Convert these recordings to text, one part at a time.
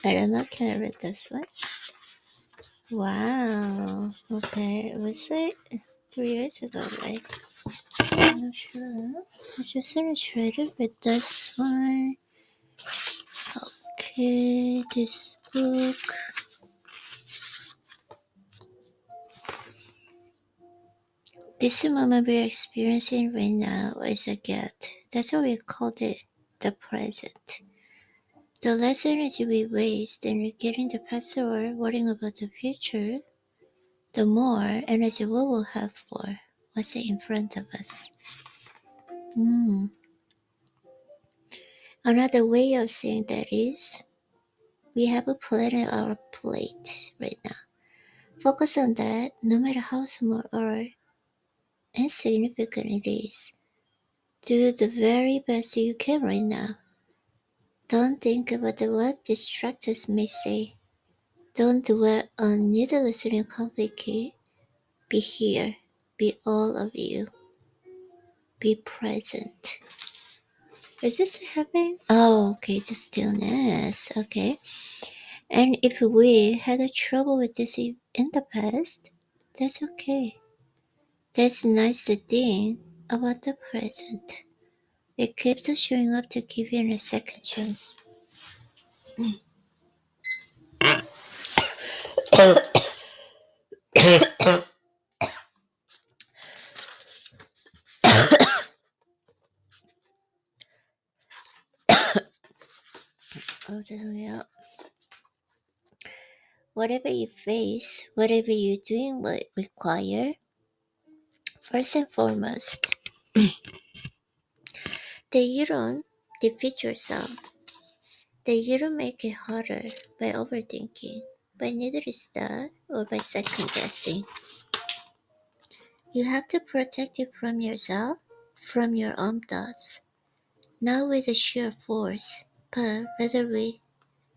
I don't know. Can I read this one? Wow. Okay. It was like 3 years ago, right? I'm not sure. I just gonna try to read this one. Okay, this book. This moment we're experiencing right now is a gift. That's why we called it the present. The less energy we waste in regretting the past or worrying about the future, the more energy we will have for what's in front of us. Hmm. Another way of saying that is, we have a planet on our plate right now. Focus on that, no matter how small or insignificant it is. Do the very best you can right now. Don't think about what distractors may say. Don't dwell on needlessly complicate. Be here. Be all of you. Be present. Is this happening? Oh, okay, just stillness. Okay. And if we had a trouble with this in the past, that's okay. That's nice thing about the present. It keeps us showing up to give you a second chance. Oh, yeah. Whatever you face, whatever you're doing will require, first and foremost, that you don't defeat yourself, that you don't make it harder by overthinking, by neither is that or by second guessing. You have to protect it from yourself, from your own thoughts, not with a sheer force, but rather with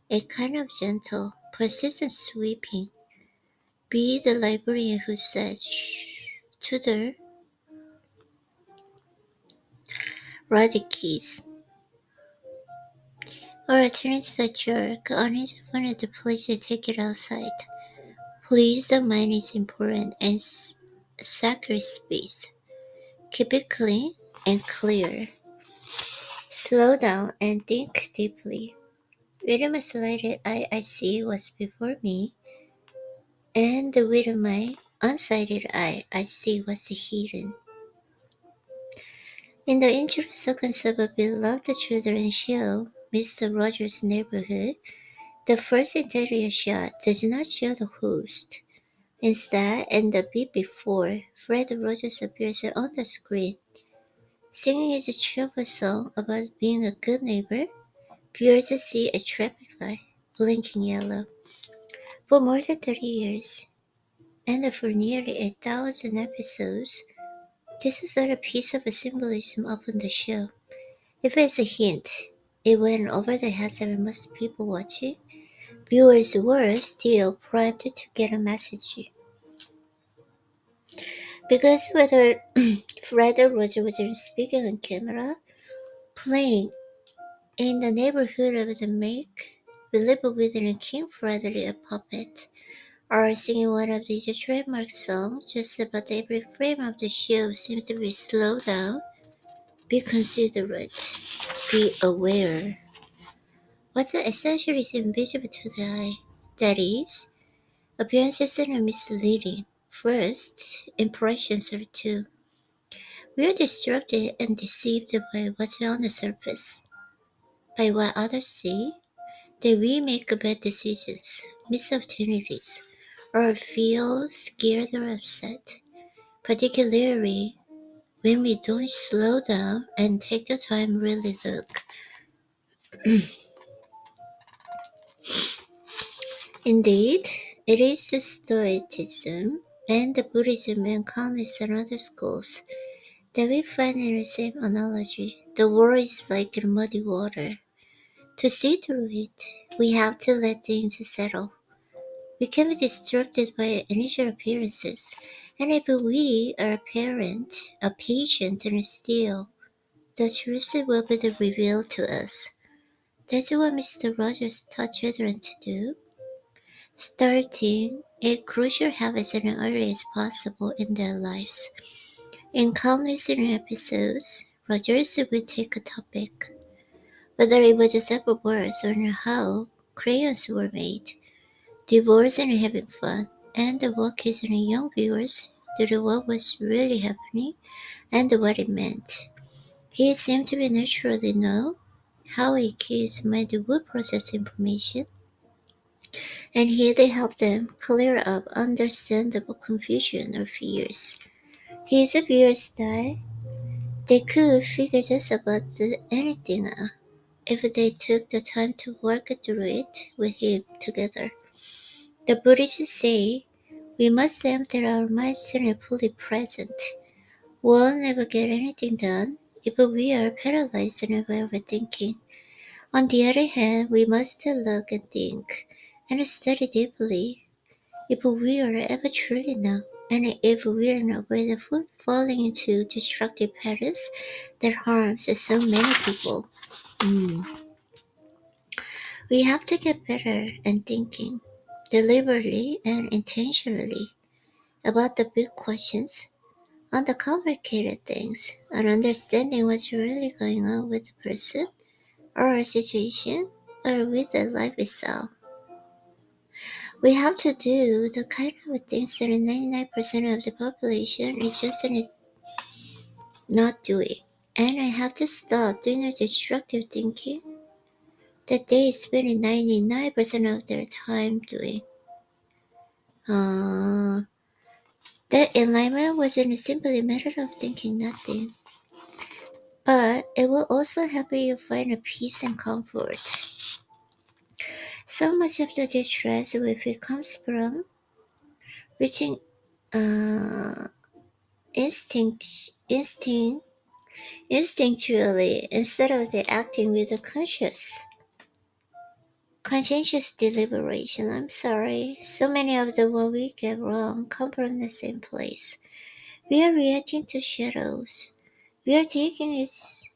a kind of gentle, persistent sweeping. Be the librarian who says shh to the ready keys, or a turns the jerk on his phone at the place to take it outside. Please, the mind is important and sacred space. Keep it clean and clear. Slow down and think deeply. With my slighted eye, I see what's before me, and with my unsighted eye, I see what's hidden. In the intersection of a beloved children's show, Mr. Rogers' Neighborhood, the first interior shot does not show the host. Instead, in the beat before, Fred Rogers appears on the screen, singing his cheerful song about being a good neighbor. Viewers see a traffic light blinking yellow. For more than 30 years, and for nearly 1,000 episodes, this is not a piece of symbolism upon the show. If it's a hint, it went over the heads of most people watching. Viewers were still primed to get a message. Because whether Fred or Roger was speaking on camera, playing in the neighborhood of the make believe within King Frederick a puppet, or singing one of these trademark songs, just about every frame of the show seems to be slowed down. Be considerate. Be aware. What's essentially is invisible to the eye. That is, appearances are misleading. First, impressions are too. We are distracted and deceived by what's on the surface, by what others see, that we make bad decisions, miss opportunities, or feel scared or upset, particularly when we don't slow down and take the time really look. Indeed, it is the Stoicism and the Buddhism and countless other schools that we find in the same analogy. The world is like muddy water. To see through it, we have to let things settle. We can be distracted by initial appearances, and if we are patient and still, the truth will be revealed to us. That's what Mr. Rogers taught children to do, starting a crucial habit as early as possible in their lives. In countless episodes, Rogers would take a topic, whether it was several words or how crayons were made, divorce and having fun, and walk his young viewers through what was really happening and what it meant. He seemed to be naturally know how a kid's mind would process information, and he'd help them clear up understandable confusion or fears. His viewers style, they could figure just about anything out if they took the time to work through it with him together. The Buddhists say we must empty our minds to be fully present. We'll never get anything done if we are paralyzed by overthinking. On the other hand, we must look and think and study deeply if we are ever truly know, and if we are not avoid falling into destructive patterns that harms so many people. Mm. We have to get better at thinking deliberately and intentionally about the big questions on the complicated things and understanding what's really going on with the person or a situation or with the life itself. We have to do the kind of things that 99% of the population is just not doing. And I have to stop doing the destructive thinking that they spend 99% of their time doing. Uh, that enlightenment wasn't simply a matter of thinking nothing, but it will also help you find a peace and comfort. So much of the distress we feel comes from reaching uh, instinct instinctually instead of the acting with a conscientious deliberation. I'm sorry. So many of the what we get wrong come from the same place. We are reacting to shadows. We are taking its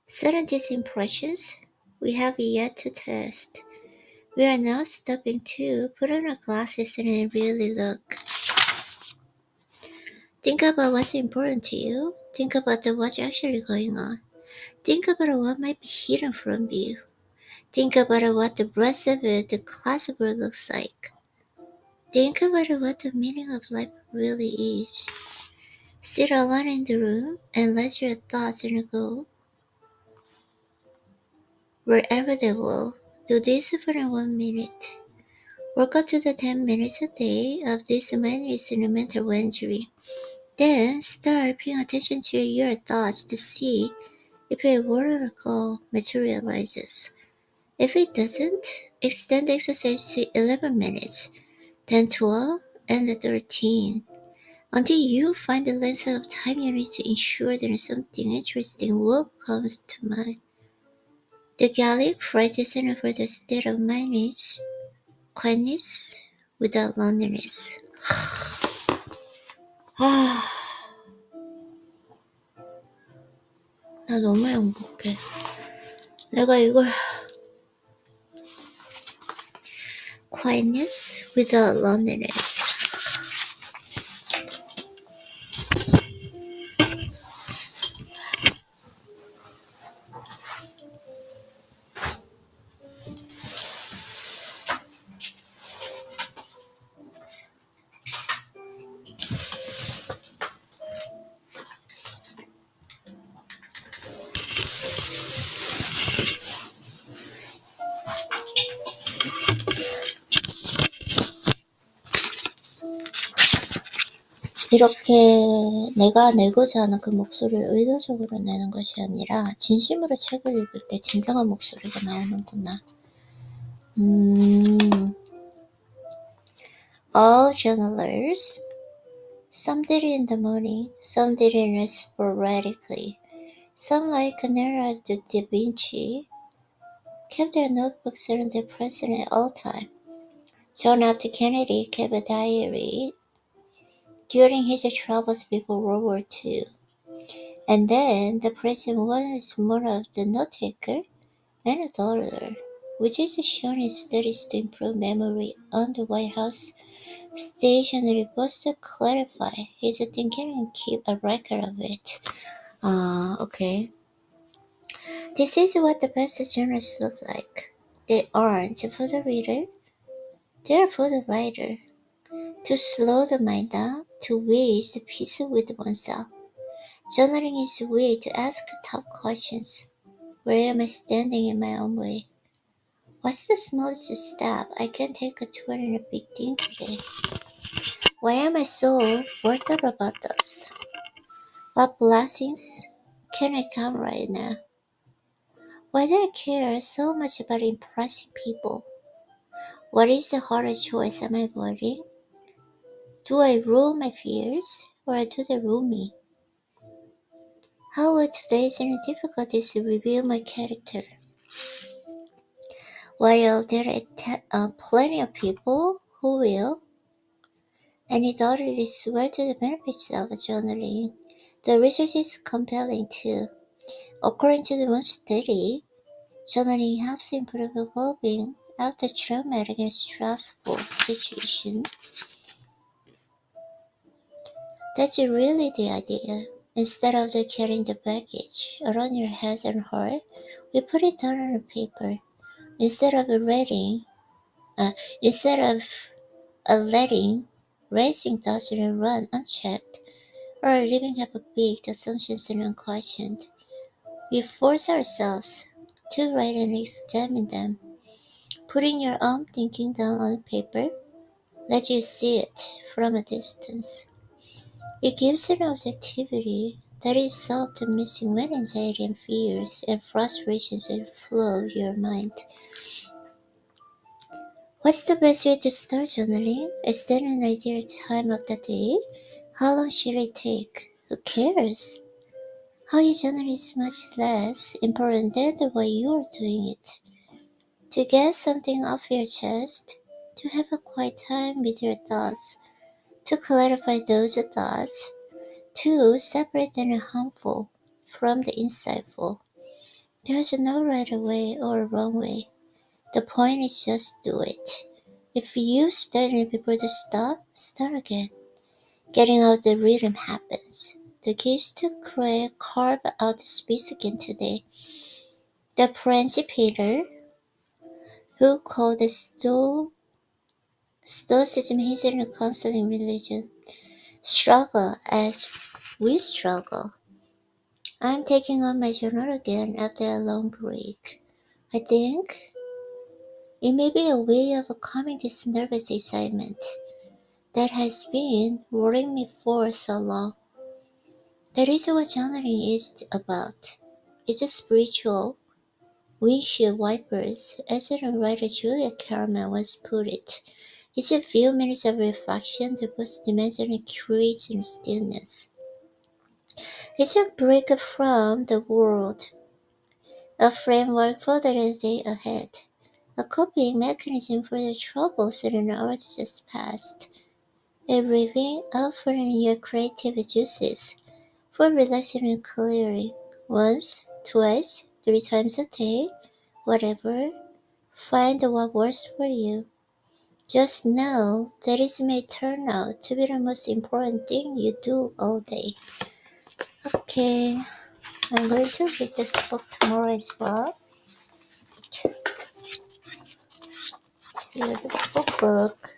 certain impressions we have yet to test. We are now stopping to put on our glasses and really look. Think about what's important to you. Think about what's actually going on. Think about what might be hidden from you. Think about what the rest of the classroom looks like. Think about what the meaning of life really is. Sit alone in the room and let your thoughts go wherever they will. Do this for 1 minute. Work up to the 10 minutes a day of this minutes in mental injury. Then start paying attention to your thoughts to see if a word or goal materializes. If it doesn't, extend the exercise to 11 minutes, then 12, and 13, until you find the length of time you need to ensure that something interesting will come to mind. The Gallic phrase for the state of mind is quietness without loneliness. 아, 나 너무 행복해. 내가 이걸 quietness without loneliness. 이렇게 내가 내고자 하는 그 목소리를 의도적으로 내는 것이 아니라 진심으로 책을 읽을 때 진정한 목소리가 나오는구나. All journalers, some did it in the morning, some did it sporadically. Some, like Leonardo da Vinci, kept their notebooks on their person at all times. John F. Kennedy kept a diary during his travels before World War II. And then the president was more of the note-taker and a dawdler, which is shown in studies to improve memory on the White House stationery was to clarify his thinking and keep a record of it. Okay. This is what the best journals look like. They aren't for the reader, they are for the writer. To slow the mind down, to waste peace with oneself. Journaling is a way to ask tough questions. Where am I standing in my own way? What's the smallest step I can take toward a big thing today? Why am I so worked up about this? What blessings can I count right now? Why do I care so much about impressing people? What is the hardest choice am I avoiding? Do I rule my fears or do they rule me? How will today's difficulties reveal my character? While there are plenty of people who will, and it already swear to the benefits of journaling, the research is compelling too. According to the one study, journaling helps improve well-being after traumatic and stressful situation. That's really the idea. Instead of carrying the baggage around your head and heart, we put it down on a paper. Instead of reading, instead of letting racing thoughts run unchecked, or leaving half-baked assumptions unquestioned, we force ourselves to write and examine them. Putting your own thinking down on paper lets you see it from a distance. It gives an objectivity that is so often missing when anxiety and fears and frustrations flow your mind. What's the best way to start journaling? Is there an ideal time of the day? How long should it take? Who cares? How you journal is much less important than the way you are doing it. To get something off your chest, to have a quiet time with your thoughts, to clarify those thoughts, to separate the harmful from the insightful. There's no right way or wrong way. The point is just do it. If you study people to stop, start again. Getting out the rhythm happens. The key is to carve out the space again today. The Prince Peter, who called the Stoicism his counseling religion, struggle as we struggle. I'm taking on my journal again after a long break. I think it may be a way of calming this nervous excitement that has been worrying me for so long. That is what journaling is about. It's a spiritual windshield wipers, as the writer Julia Cameron once put it. It's a few minutes of reflection that puts dimension and creates in stillness. It's a break from the world, a framework for the day ahead, a coping mechanism for the troubles in an hours just past, a relieving offering your creative juices for relaxing and clearing once, twice, 3 times a day, whatever. Find what works for you. Just know that it may turn out to be the most important thing you do all day. Okay, I'm going to read this book tomorrow as well. Beautiful book.